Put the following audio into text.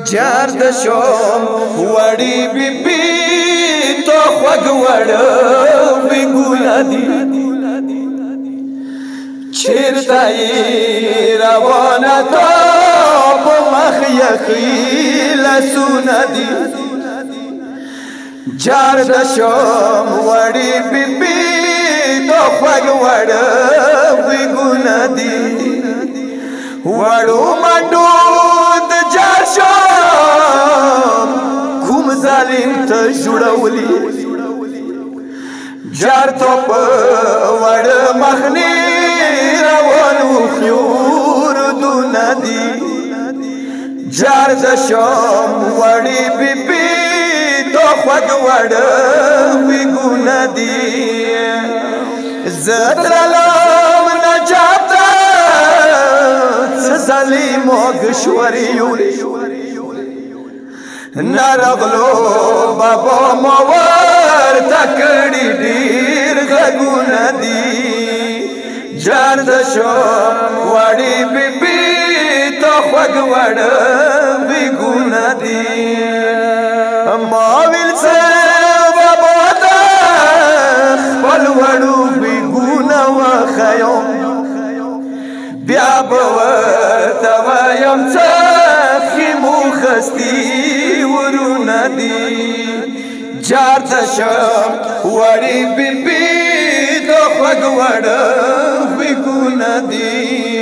جار د شوم وړي بي تو خوږ وړه وی ګونه دي چیرته یې روانه تو په مخ یخي لاسونه دي جار د شوم وړي بي تو خوږ وړه وی ګونه دي وړو منډو د جار شوم کوم ظالم ته جوړولي جار تو په وړ مخني روانو خيور دونه دي جار د شوم وړي بي تو خوږ وړه وی ګونه دي زدرلم نجات ظالم وګشوريو نرغلو بابا موار تکړی ډیر غګونه دي جار د شو وړي بي تو خوږ وړه وی ګونه دي ما ویل څه بابا ته خپل وړو وی ګونه وخیو بیا ورته وایم څه خیمو خستی ورونه دي جار د شم وړي بي تو خوږ وړه وی ګونه دي